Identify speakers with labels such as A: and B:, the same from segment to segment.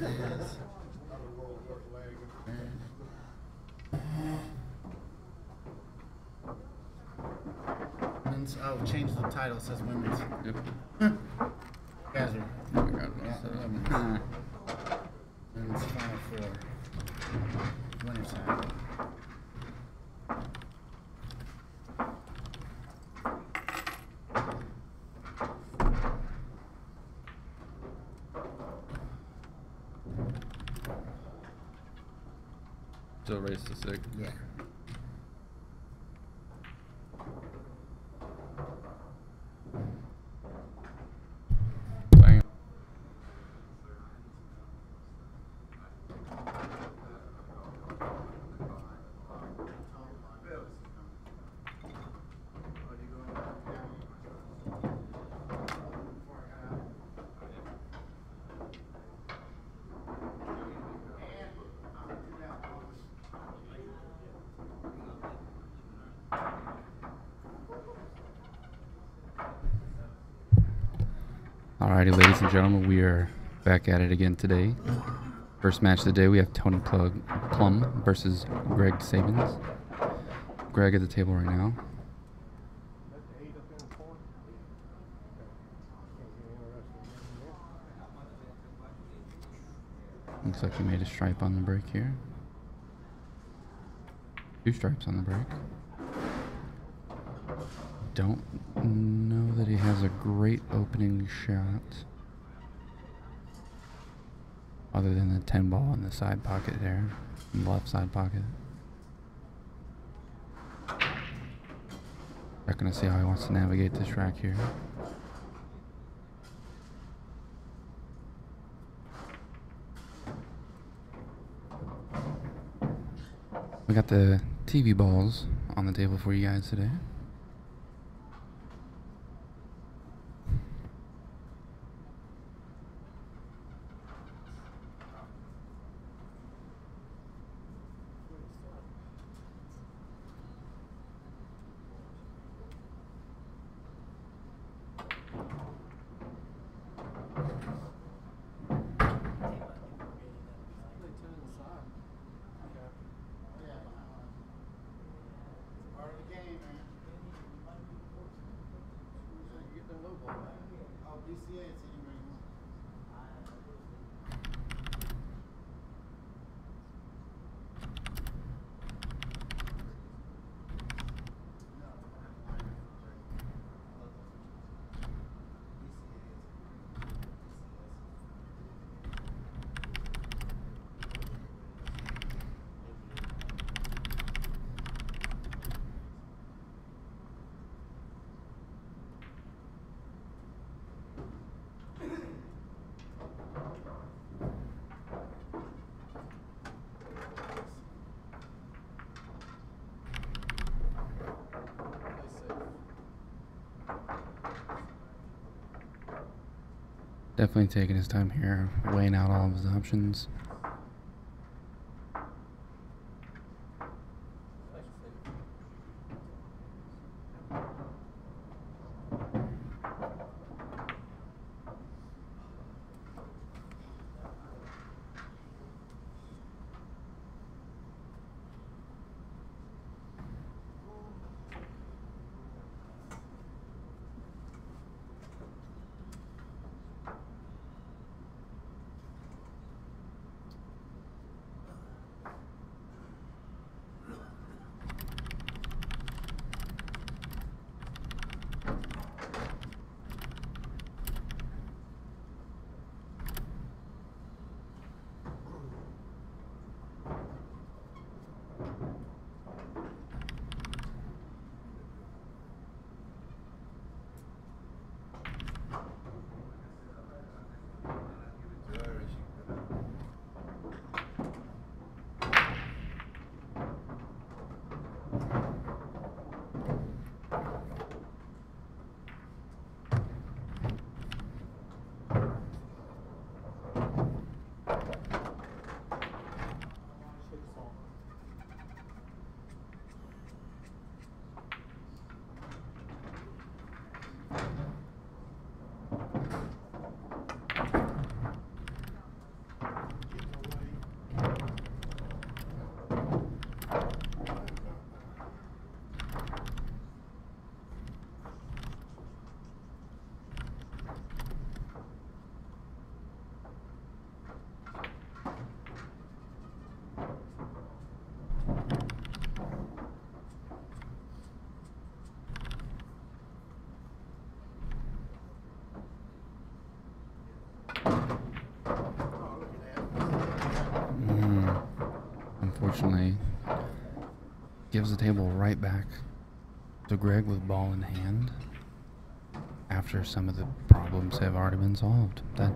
A: Men's, oh, change the title. It says women's.
B: Yep.
A: Guys are.
B: Oh my God.
A: Yeah, women's Final Four. Winner's side.
B: Still race to 6.
A: Yeah.
B: Bang. Alrighty, ladies and gentlemen, we are back at it again today. First match of the day, we have Tony Plumb versus Greg Sabins. Greg at the table right now. Looks like he made a stripe on the break here. 2 stripes on the break. Don't know that he has a great opening shot other than the 10 ball in the side pocket there, in the left side pocket. Not gonna see how he wants to navigate this track here. We got the TV balls on the table for you guys today. Definitely taking his time here, weighing out all of his options. Unfortunately, gives the table right back to Greg with ball in hand after some of the problems have already been solved. That's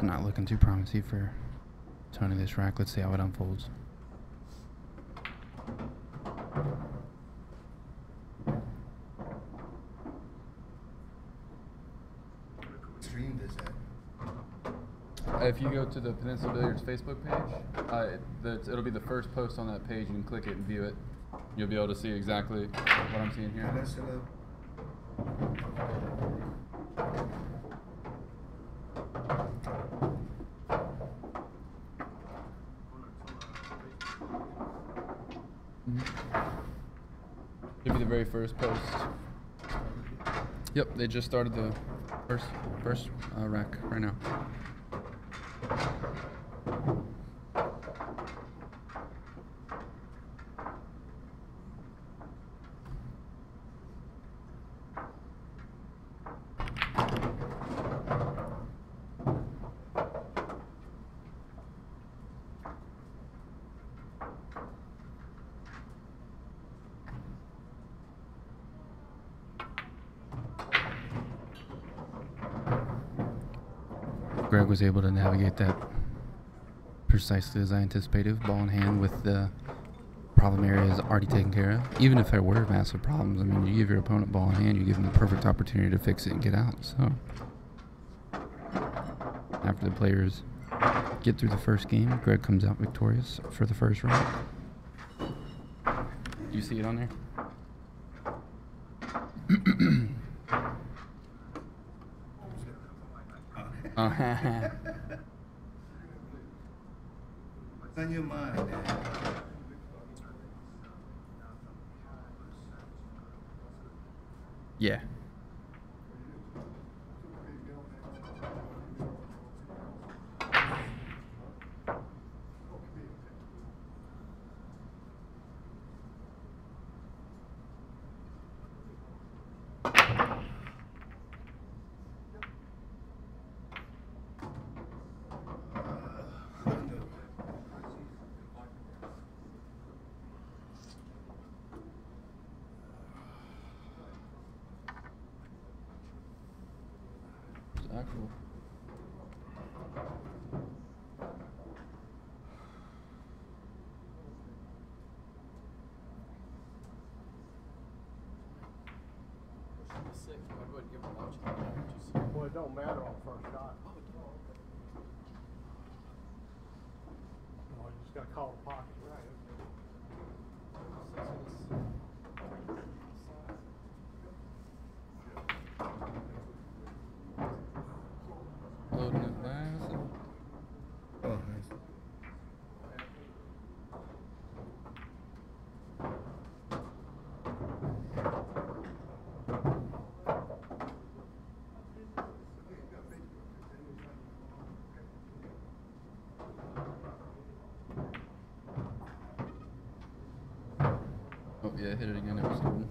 B: not looking too promising for Tony this rack. Let's see how it unfolds.
A: Stream this at.
B: If you go to the Peninsula Billiards Facebook page, it'll be the first post on that page. You can click it and view it. You'll be able to see exactly what I'm seeing here.
A: Peninsula.
B: Should be the very first post. Yep, they just started the first rack right now. Greg was able to navigate that precisely as I anticipated. Ball in hand with the problem areas already taken care of. Even if there were massive problems, I mean, you give your opponent ball in hand, you give them the perfect opportunity to fix it and get out. So after the players get through the first game, Greg comes out victorious for the first round. Do you see it on there?
A: What's on your mind, man?
B: Yeah. Actual.
C: Well, it don't matter on first shot. No, you just gotta call the pocket.
B: Loading it last.
A: Oh, nice.
B: Oh yeah, hit it again. It was stolen.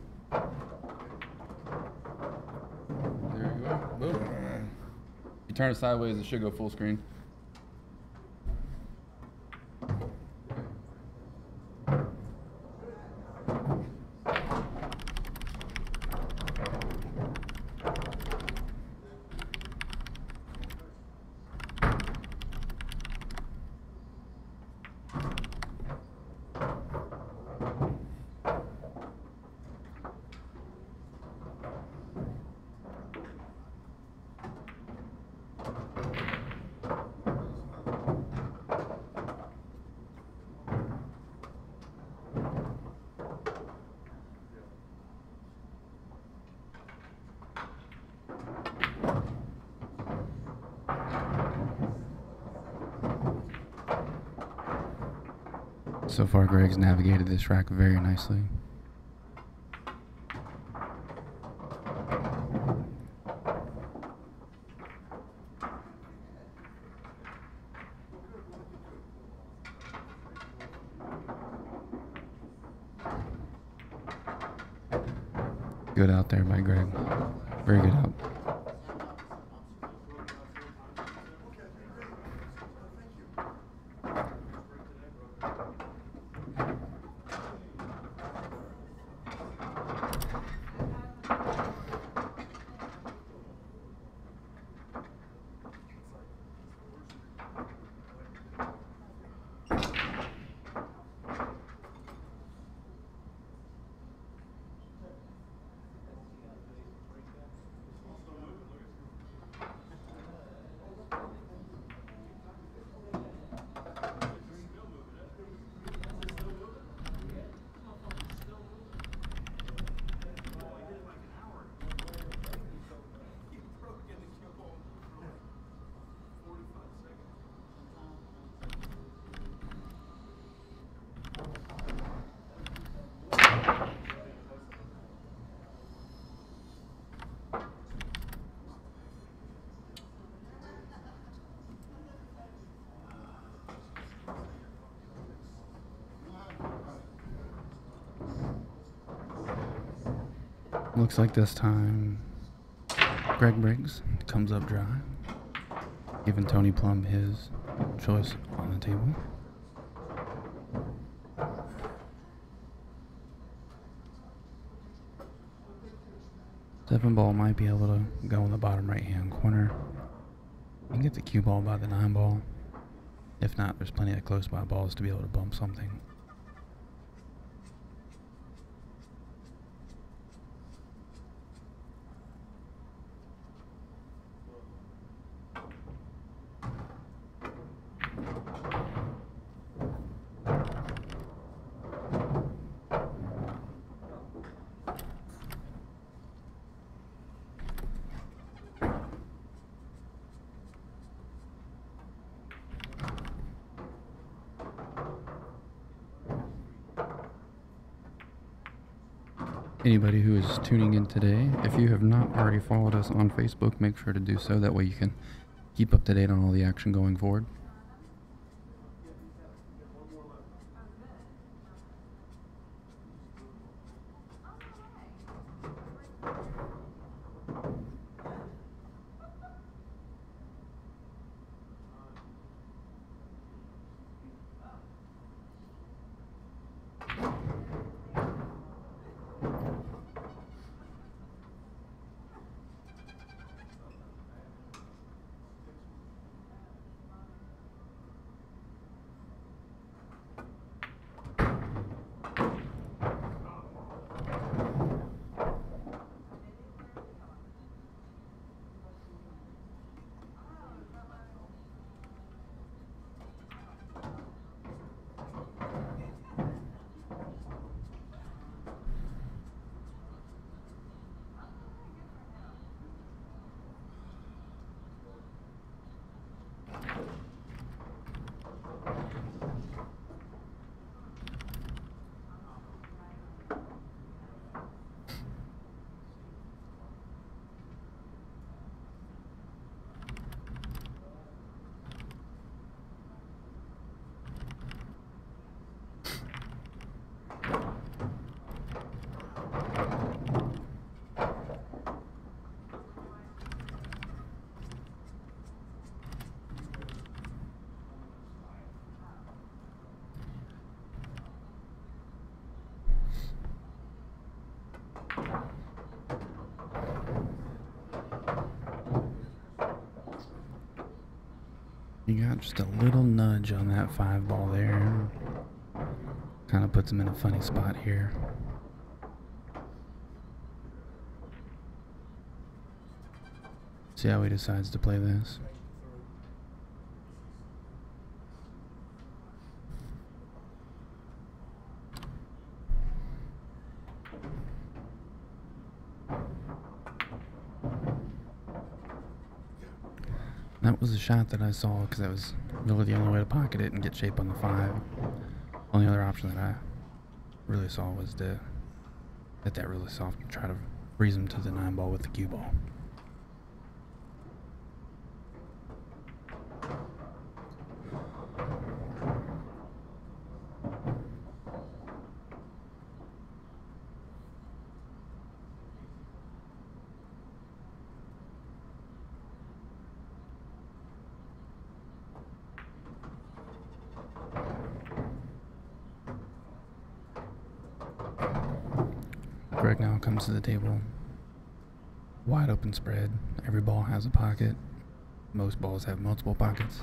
B: There you go. Boom. You turn it sideways, it should go full screen. So far, Greg's navigated this rack very nicely. Good out there by Greg. Very good out. Looks like this time Greg Briggs comes up dry, giving Tony Plumb his choice on the table. Seven ball might be able to go in the bottom right hand corner. You can get the cue ball by the 9 ball. If not, there's plenty of close by balls to be able to bump something. Anybody who is tuning in today, if you have not already followed us on Facebook, make sure to do so. That way you can keep up to date on all the action going forward. You got just a little nudge on that 5 ball there. Kind of puts him in a funny spot here. See how he decides to play this. That was a shot that I saw because that was really the only way to pocket it and get shape on the 5. Only other option that I really saw was to hit that really soft and try to freeze him to the 9 ball with the cue ball. Greg now comes to the table. Wide open spread. Every ball has a pocket. Most balls have multiple pockets.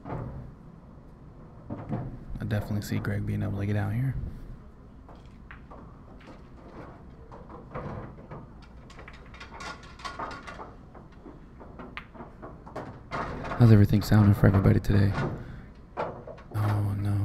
B: I definitely see Greg being able to get out here. How's everything sounding for everybody today? Oh no.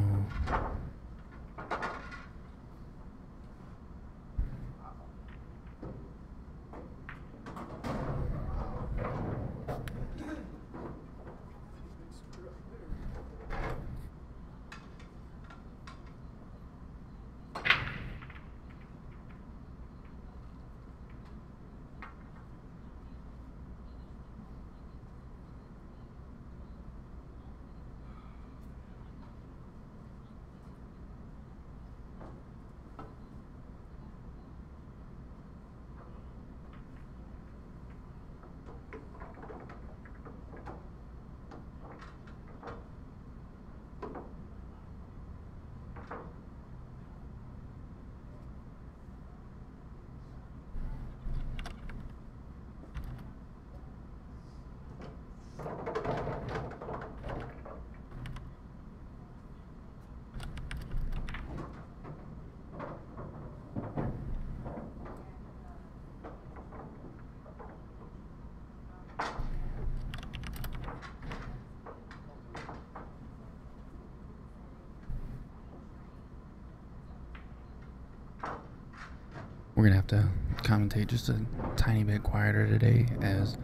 B: We're gonna have to commentate just a tiny bit quieter today, as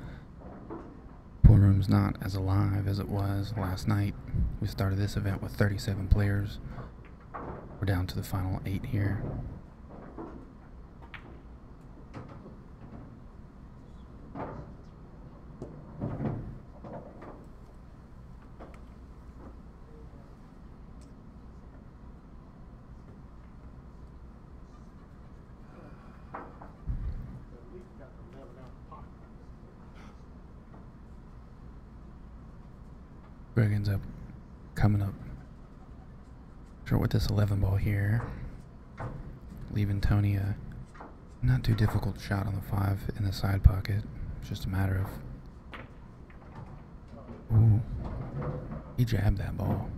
B: pool room's not as alive as it was last night. We started this event with 37 players. We're down to the final 8 here. Greg ends up coming up short with this 11 ball here, leaving Tony a not too difficult shot on the 5 in the side pocket. It's just a matter of, ooh, he jabbed that ball.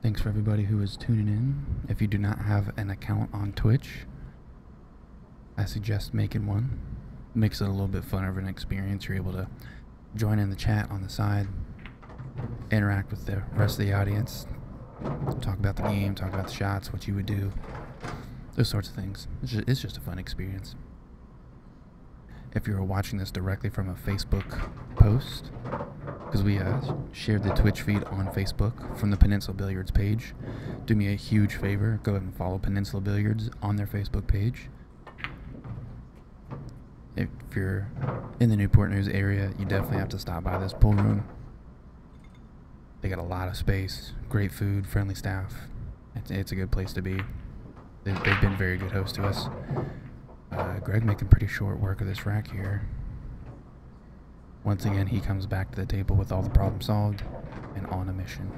B: Thanks for everybody who is tuning in. If you do not have an account on Twitch, I suggest making one. Makes it a little bit fun of an experience. You're able to join in the chat on the side, interact with the rest of the audience, talk about the game, talk about the shots, what you would do, those sorts of things. It's just a fun experience. If you're watching this directly from a Facebook post, because we shared the Twitch feed on Facebook from the Peninsula Billiards page, do me a huge favor, go ahead and follow Peninsula Billiards on their Facebook page. If you're in the Newport News area, you definitely have to stop by this pool room. They got a lot of space, great food, friendly staff. It's a good place to be. They've been very good hosts to us. Greg making pretty short work of this rack here. Once again, he comes back to the table with all the problems solved and on a mission.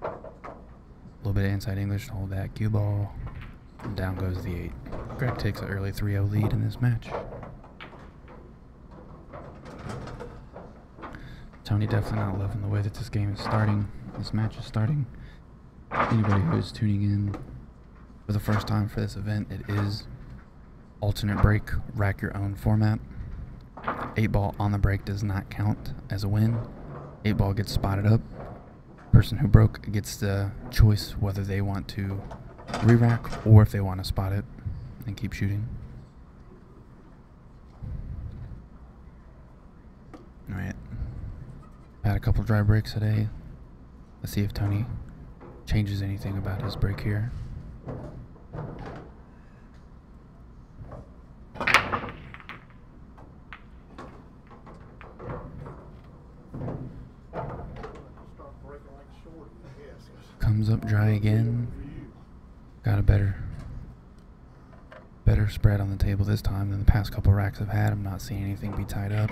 B: A little bit of inside English to hold that cue ball, and down goes the 8. Greg takes an early 3-0 lead in this match. Tony definitely not loving the way that this game is starting. This match is starting. Anybody who is tuning in for the first time for this event, it is alternate break, rack your own format. 8 ball on the break does not count as a win. 8 ball gets spotted up. Person who broke gets the choice whether they want to re-rack or if they want to spot it and keep shooting. Alright. Had a couple dry breaks today. Let's see if Tony changes anything about his break here. Comes up dry again. Got a better spread on the table this time than the past couple racks I've had. I'm not seeing anything be tied up.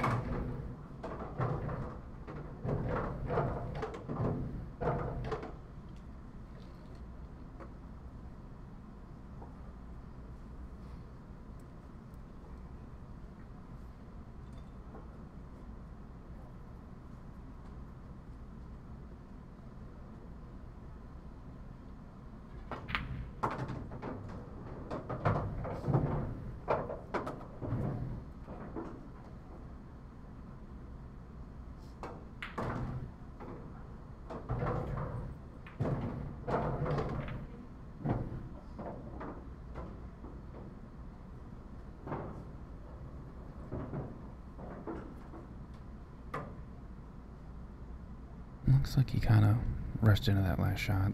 B: Looks like he kind of rushed into that last shot.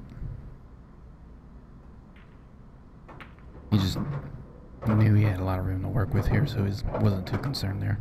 B: He just knew he had a lot of room to work with here, so he wasn't too concerned there.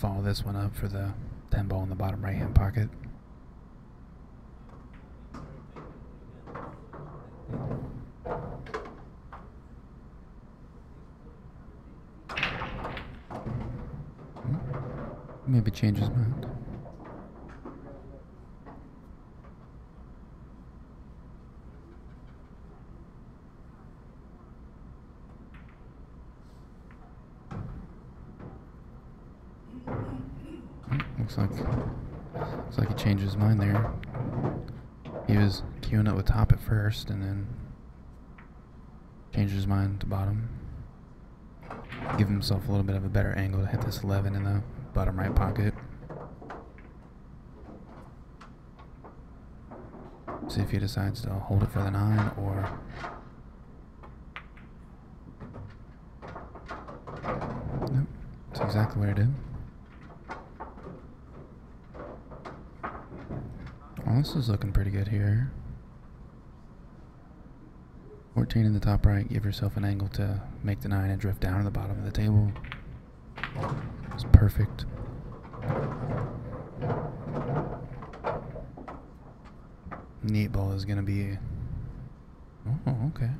B: Follow this one up for the 10 ball in the bottom right hand pocket. Maybe change his mind. Looks like he changed his mind there. He was queuing up with top at first and then changed his mind to bottom. Give himself a little bit of a better angle to hit this 11 in the bottom right pocket. See if he decides to hold it for the 9 or nope, that's exactly what he did. Well, this is looking pretty good here. 14 in the top right, give yourself an angle to make the 9 and drift down to the bottom of the table. It's perfect. Neat ball is going to be... Oh, okay.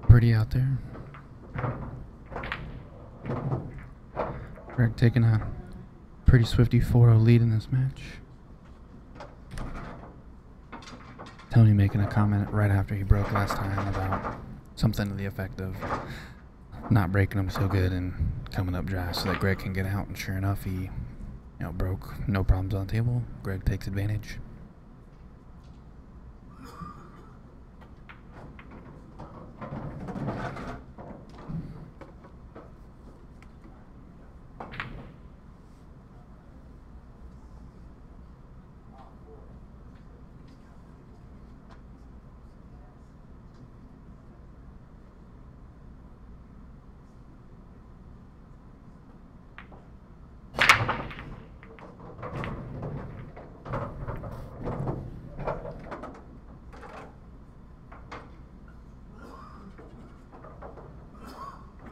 B: Pretty out there. Greg taking a pretty swifty 4-0 lead in this match. Tony making a comment right after he broke last time about something to the effect of not breaking him so good and coming up dry so that Greg can get out, and sure enough he broke, no problems on the table. Greg takes advantage.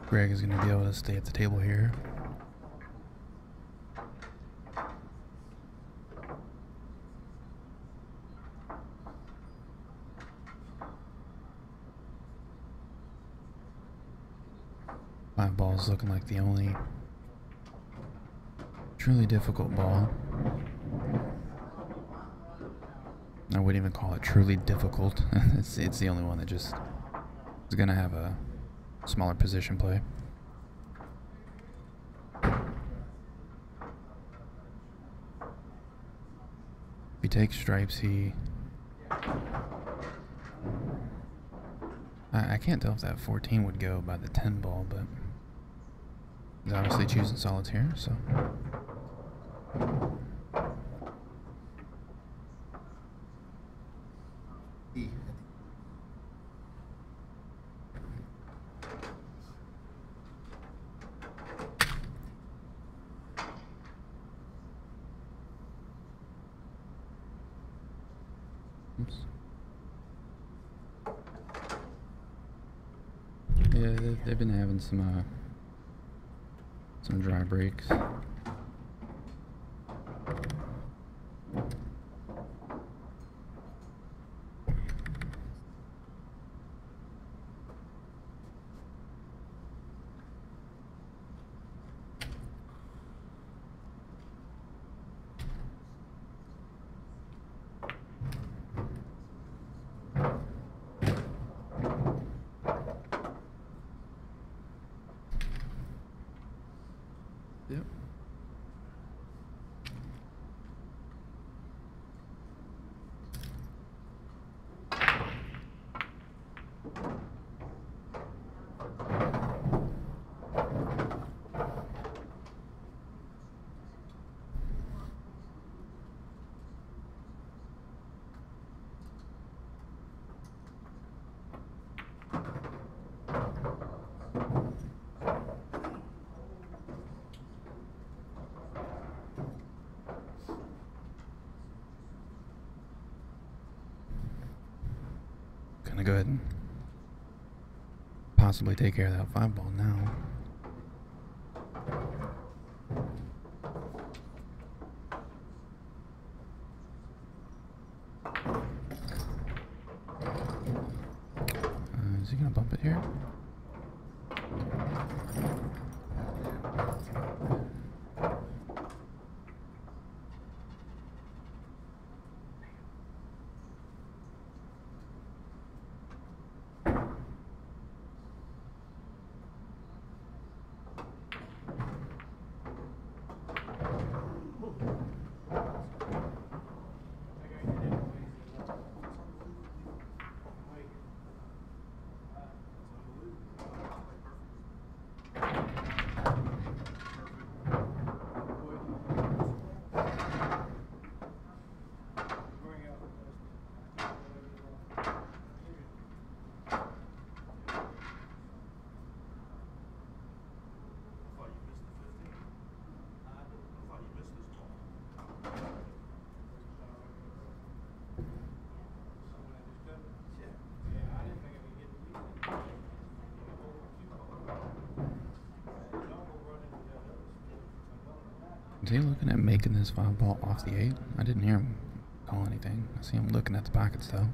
B: Greg is going to be able to stay at the table here. Five ball is looking like the only truly difficult ball. I wouldn't even call it truly difficult. It's the only one that just is going to have a smaller position play. If he takes stripes, I can't tell if that 14 would go by the 10 ball, but he's obviously choosing solids here, so. Oops. Yeah, they've been having some dry breaks. gonna go ahead and possibly take care of that 5 ball now. Is he gonna bump it here? Is he looking at making this 5 ball off the 8? I didn't hear him call anything. I see him looking at the pockets though.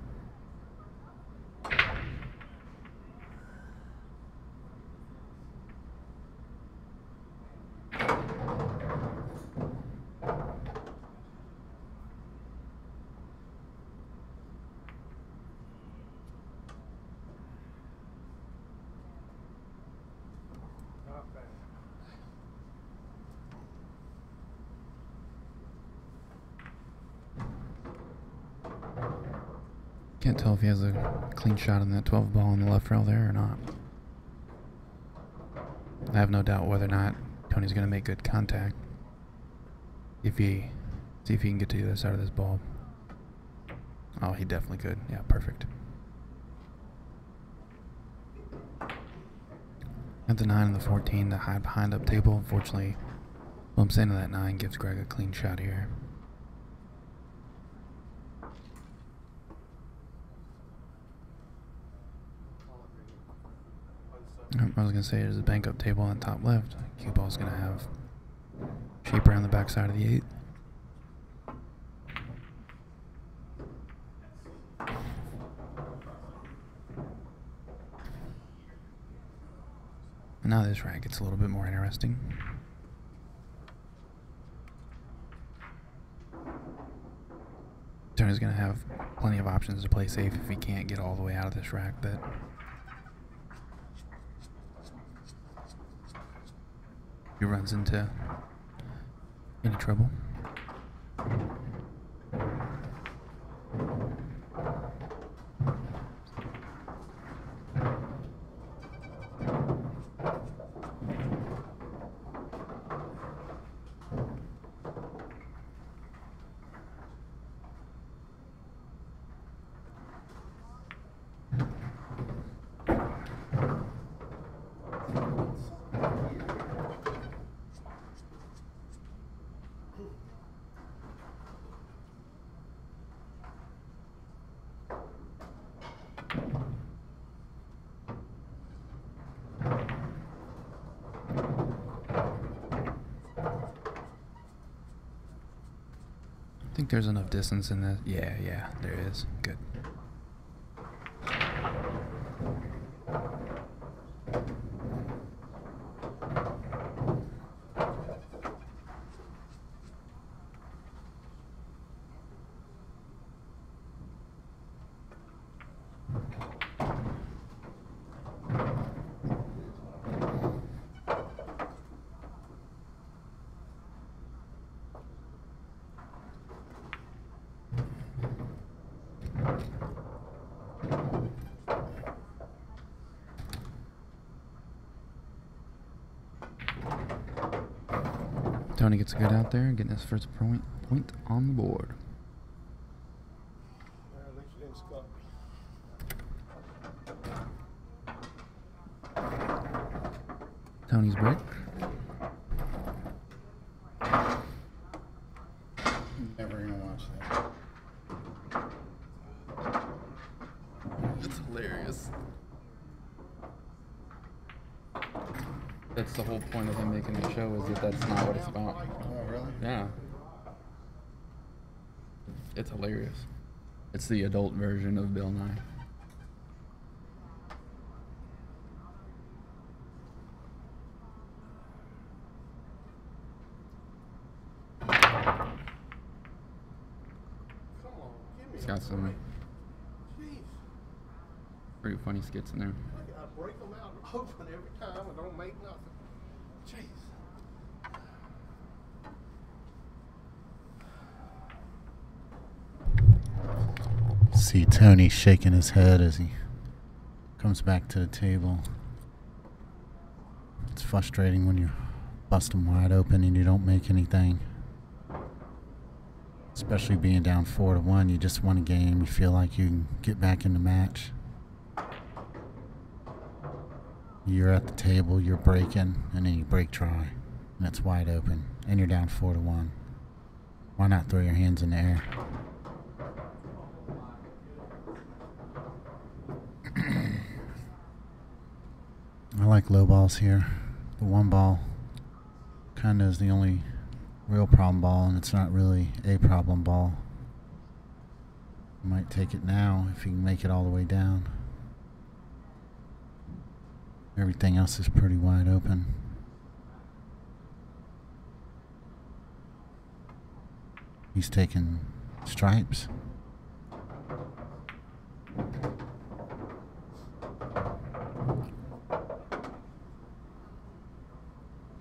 C: Not bad.
B: Can't tell if he has a clean shot on that 12 ball in the left rail there or not. I have no doubt whether or not Tony's going to make good contact. See if he can get to the other side of this ball. Oh, he definitely could. Yeah, perfect. At the 9 and the 14, the high behind up table. Unfortunately, bumps into that 9, gives Greg a clean shot here. I was going to say there's a bank up table on the top left. Cue ball's going to have shape around the back side of the 8. And now this rack gets a little bit more interesting. Tony's going to have plenty of options to play safe if he can't get all the way out of this rack, but he runs into any trouble. I think there's enough distance in this. Yeah, there is. Good. Tony gets a good out there, getting his first point on the board.
C: At least you didn't scuff.
B: Tony's break.
A: Never gonna watch that.
B: That's hilarious. That's the whole point of him making that show, is that that's not what it's about.
A: Oh, really?
B: Yeah. It's hilarious. It's the adult version of Bill Nye.
C: Come on, give me
B: It's got some
C: Jeez.
B: pretty funny skits in there.
C: I break them out open every time and don't make nothing. Jeez.
A: See Tony shaking his head as he comes back to the table. It's frustrating when you bust them wide open and you don't make anything. Especially being down 4-1, you just won a game. You feel like you can get back in the match. You're at the table, you're breaking, and then you break try, and it's wide open, and you're down 4-1. Why not throw your hands in the air? I like low balls here. The one ball kind of is the only real problem ball, and it's not really a problem ball. You might take it now if you can make it all the way down. Everything else is pretty wide open. He's taking stripes.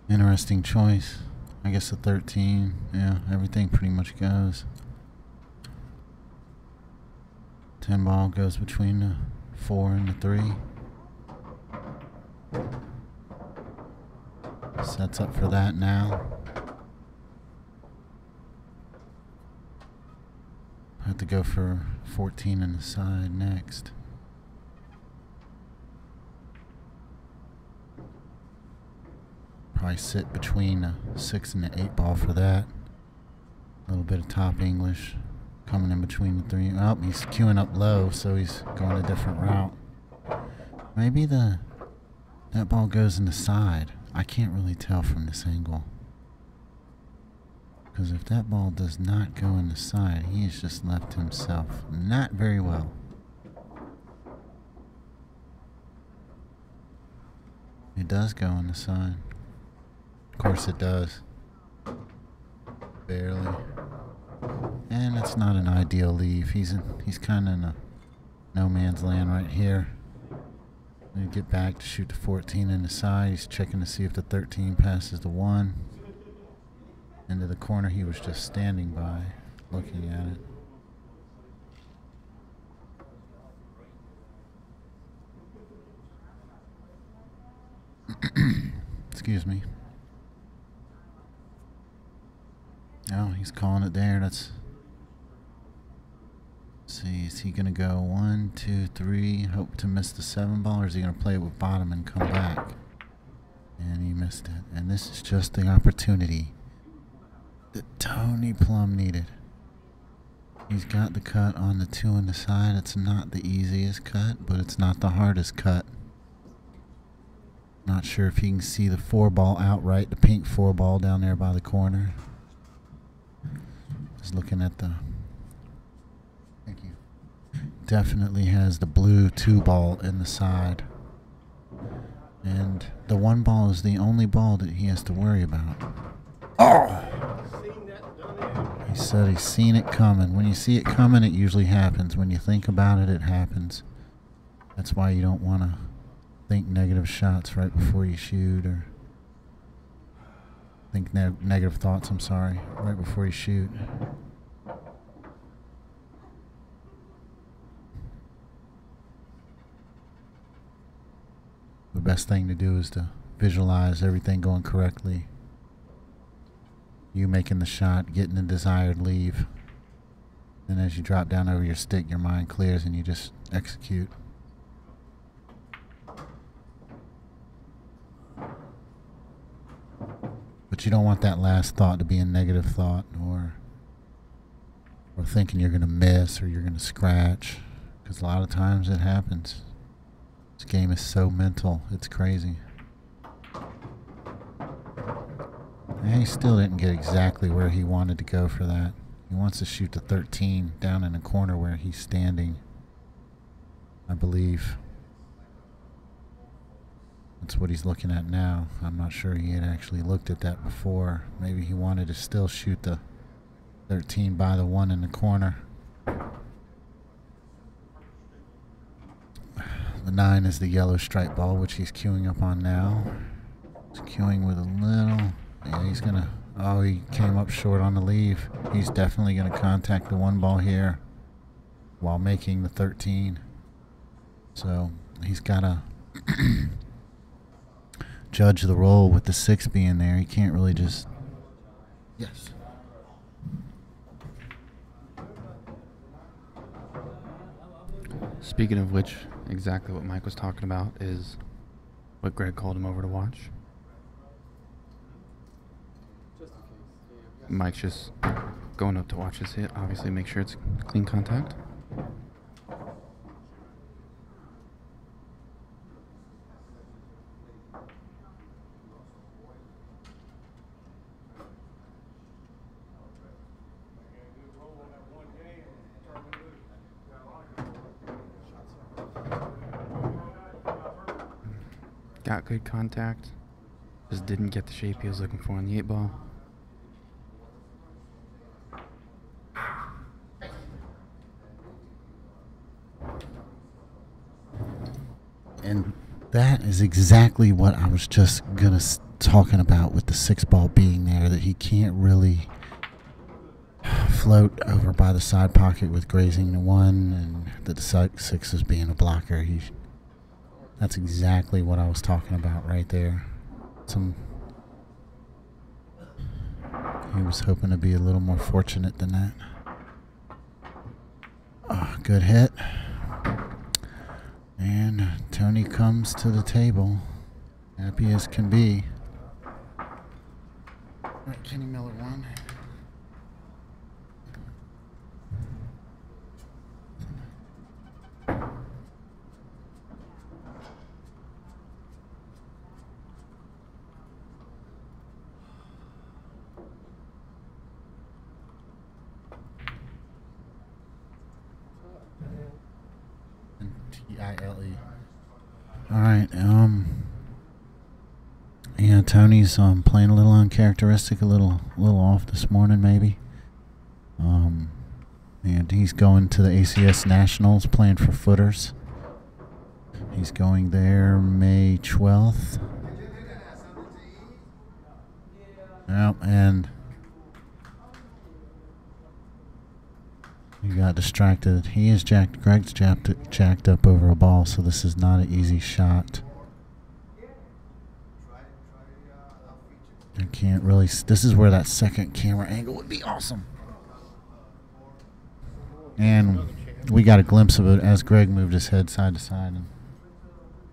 A: Interesting choice. I guess a 13. Yeah, everything pretty much goes. 10 ball goes between the 4 and the 3. Sets up for that now. Have to go for 14 on the side next. Probably sit between a 6 and the 8 ball for that. A little bit of top English coming in between the 3. Oh, he's queuing up low, so he's going a different route. Maybe that ball goes in the side. I can't really tell from this angle. Because if that ball does not go in the side, he has just left himself not very well. It does go in the side. Of course it does. Barely. And it's not an ideal leave. He's kind of in a no man's land right here. When you get back to shoot the 14 in the side, he's checking to see if the 13 passes the 1. Into the corner he was just standing by, looking at it. Excuse me. Oh, he's calling it there. Let's see, is he going to go 1, 2, 3, hope to miss the 7 ball, or is he going to play it with bottom and come back? And he missed it. And this is just the opportunity that Tony Plumb needed. He's got the cut on the 2 on the side. It's not the easiest cut, but it's not the hardest cut. Not sure if he can see the 4 ball outright, the pink 4 ball down there by the corner. Just looking at the... Thank you. Definitely has the blue 2 ball in the side. And the 1 ball is the only ball that he has to worry about. Oh! He said he's seen it coming. When you see it coming, it usually happens. When you think about it, it happens. That's why you don't want to think negative shots right before you shoot, or think negative thoughts, I'm sorry, right before you shoot. The best thing to do is to visualize everything going correctly. You making the shot, getting the desired leave. And as you drop down over your stick, your mind clears and you just execute. But you don't want that last thought to be a negative thought, or thinking you're going to miss or you're going to scratch. Because a lot of times it happens. This game is so mental, it's crazy. And he still didn't get exactly where he wanted to go for that. He wants to shoot the 13 down in the corner where he's standing, I believe. That's what he's looking at now. I'm not sure he had actually looked at that before. Maybe he wanted to still shoot the 13 by the one in the corner. The 9 is the yellow stripe ball, which he's queuing up on now. He's queuing with a little... Yeah, he's going to... Oh, he came up short on the leave. He's definitely going to contact the 1 ball here while making the 13. So he's got to judge the roll with the 6 being there. He can't really just... Yes.
B: Speaking of which, exactly what Mike was talking about is what Greg called him over to watch. Mike's just going up to watch his hit. Obviously, make sure it's clean contact. Got good contact. Just didn't get the shape he was looking for on the 8 ball.
A: And that is exactly what I was just talking about with the 6 ball being there, that he can't really float over by the side pocket with grazing the 1 and that the 6 is being a blocker. That's exactly what I was talking about right there. He was hoping to be a little more fortunate than that. Oh, good hit. And Tony comes to the table, happy as can be. Right, Kenny Miller 1. T-I-L-E. All right. Yeah, Tony's playing a little uncharacteristic, a little off this morning, maybe. And he's going to the ACS Nationals, playing for footers. He's going there May 12th. Yep, and he got distracted. He is Greg's jacked up over a ball, so this is not an easy shot. I can't really... This is where that second camera angle would be awesome. And we got a glimpse of it as Greg moved his head side to side, and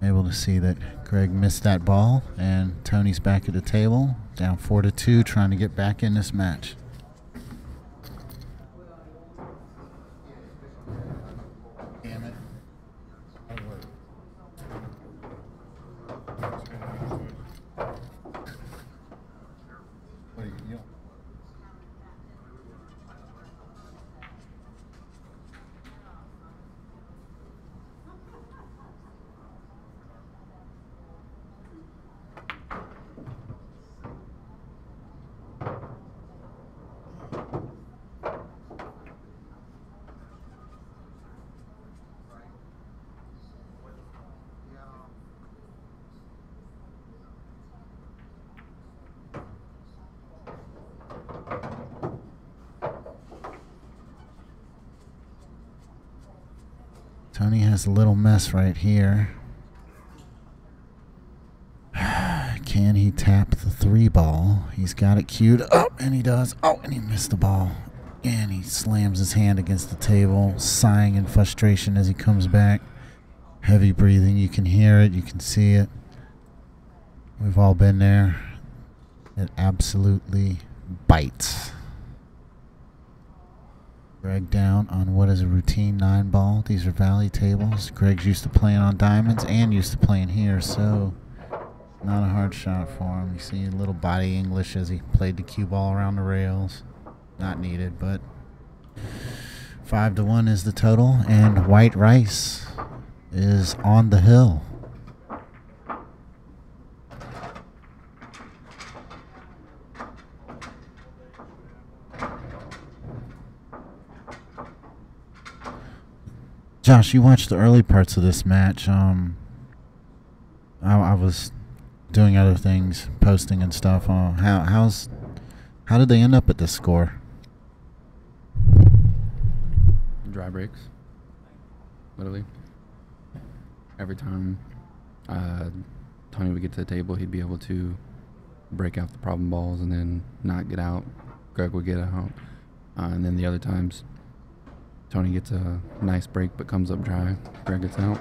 A: able to see that Greg missed that ball, and Tony's back at the table, down 4-2, trying to get back in this match. Damn it. What are you... Tony has a little mess right here. Can he tap the 3 ball? He's got it queued up, and he does. Oh, and he missed the ball. And he slams his hand against the table, sighing in frustration as he comes back. Heavy breathing. You can hear it. You can see it. We've all been there. It absolutely bites. Greg down on what is a routine 9 ball. These are valley tables. Greg's used to playing on diamonds and used to playing here, so Not a hard shot for him. You see a little body English as he played the cue ball around the rails. Not needed, but 5-1 is the total, and White Rice is on the hill. Josh, you watched the early parts of this match. I was doing other things, posting and stuff. How did they end up at this score?
B: Dry breaks. Literally. Every time Tony would get to the table, he'd be able to break out the problem balls and then not get out. Greg would get out. And then the other times, Tony gets a nice break but comes up dry. Greg gets out.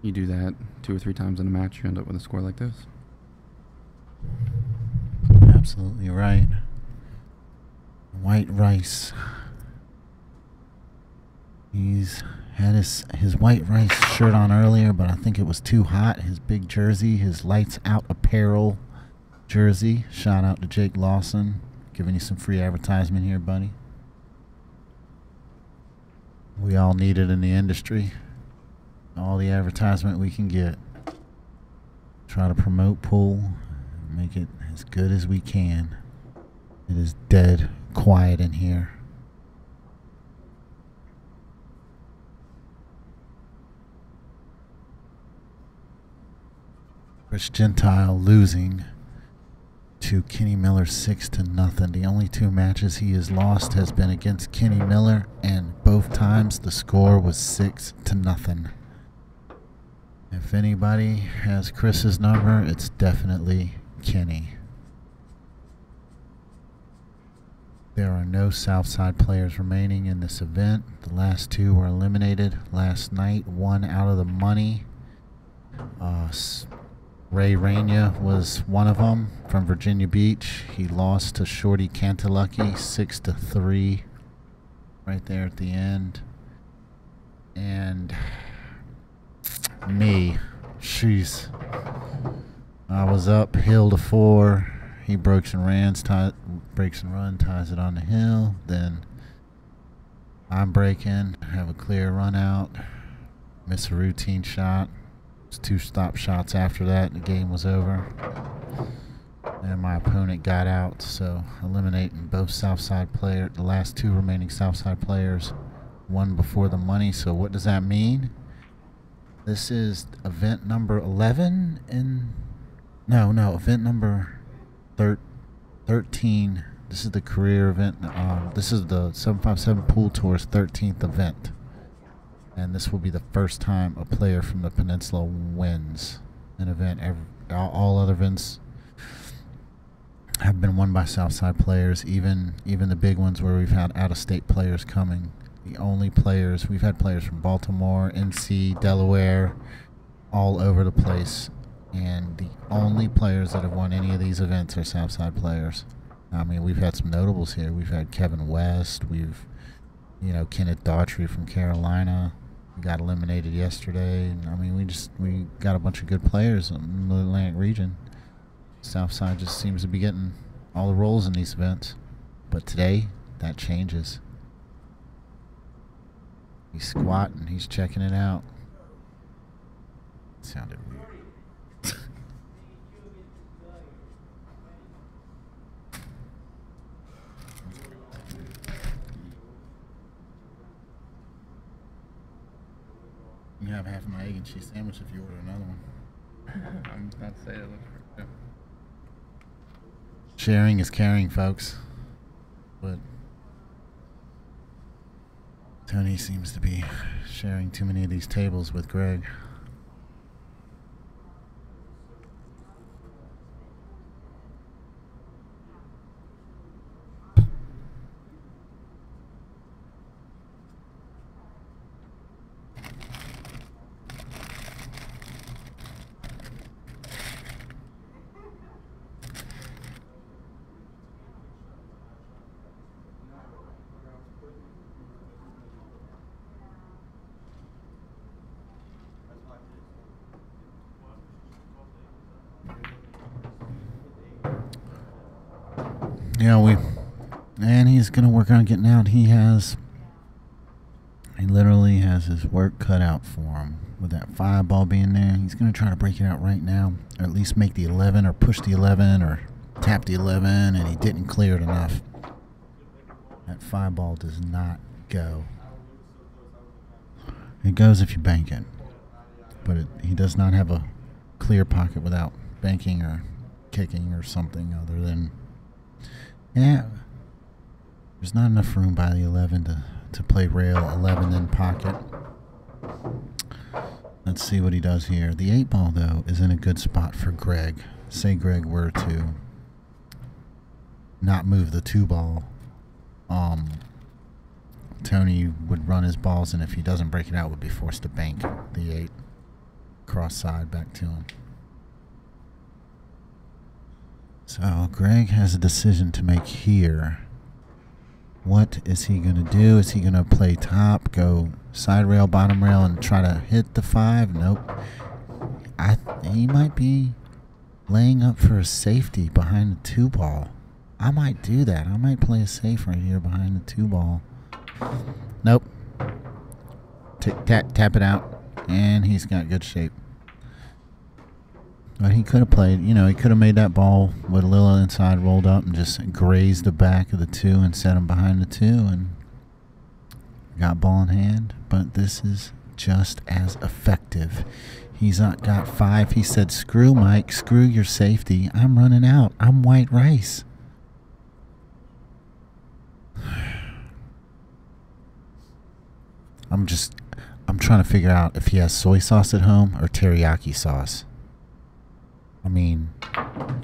B: You do that 2 or 3 times in a match, you end up with a score like this.
A: Absolutely right. White Rice. He's had his White Rice shirt on earlier, but I think it was too hot. His big jersey, his Lights Out Apparel jersey. Shout out to Jake Lawson. Giving you some free advertisement here, buddy. We all need it in the industry. All the advertisement we can get. Try to promote pool. Make it as good as we can. It is dead quiet in here. Chris Gentile losing to Kenny Miller 6-0. The only 2 matches he has lost has been against Kenny Miller, and both times the score was 6-0. If anybody has Chris's number, it's definitely Kenny. There are no Southside players remaining in this event. The last 2 were eliminated last night. 1 out of the money. Ray Raina was one of them from Virginia Beach. He lost to Shorty Cantalucky 6-3 right there at the end. And me, I was up hill to 4. He breaks and runs, ties it on the hill. Then I'm breaking, have a clear run out, miss a routine shot. It was 2 stop shots after that, and the game was over. And my opponent got out, so eliminating both Southside players, the last 2 remaining Southside players, 1 before the money. So what does that mean? This is event number 11 and event number 13. This is the career event. This is the 757 Pool Tour's 13th event. And this will be the first time a player from the Peninsula wins an event. All other events have been won by Southside players, even the big ones where we've had out-of-state players coming. The only players, we've had players from Baltimore, NC, Delaware, all over the place. And the only players that have won any of these events are Southside players. I mean, we've had some notables here. We've had Kevin West. We've, Kenneth Daughtry from Carolina. We got eliminated yesterday. I mean, we got a bunch of good players in the Atlantic region. Southside just seems to be getting all the roles in these events. But today, that changes. He's squatting. He's checking it out. Sounded weird. You have half my egg and cheese sandwich if you order another one.
B: I'm not saying it looks pretty good.
A: Sharing is caring, folks. But Tony seems to be sharing too many of these tables with Greg. And he's gonna work on getting out. He literally has his work cut out for him with that 5 ball being there. He's gonna try to break it out right now, or at least make the 11, or push the 11, or tap the 11, and he didn't clear it enough. That 5 ball does not go. It goes if you bank it, but he does not have a clear pocket without banking or kicking or something other than, yeah, there's not enough room by the 11 to play rail 11 in pocket. Let's see what he does here. The 8 ball, though, is in a good spot for Greg. Say Greg were to not move the 2 ball. Tony would run his balls, and if he doesn't break it out, would be forced to bank the 8 cross side back to him. So Greg has a decision to make here. What is he going to do? Is he going to play top, go side rail, bottom rail, and try to hit the 5? Nope. He might be laying up for a safety behind the 2 ball. I might do that. I might play a safe right here behind the 2 ball. Nope. Tap it out, and he's got good shape. But he could have played, he could have made that ball with a little inside rolled up and just grazed the back of the 2 and set him behind the 2 and got ball in hand. But this is just as effective. He's not got 5. He said, screw Mike, screw your safety. I'm running out. I'm white rice. I'm trying to figure out if he has soy sauce at home or teriyaki sauce. I mean,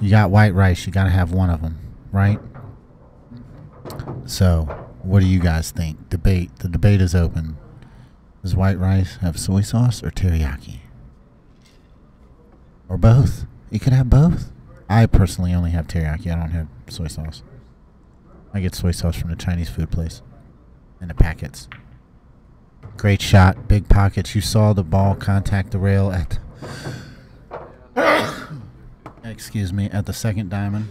A: you got white rice, you got to have one of them, right? So, what do you guys think? Debate. The debate is open. Does white rice have soy sauce or teriyaki? Or both? You could have both. I personally only have teriyaki. I don't have soy sauce. I get soy sauce from the Chinese food place in the packets. Great shot. Big pockets. You saw the ball contact the rail at... excuse me, at the second diamond.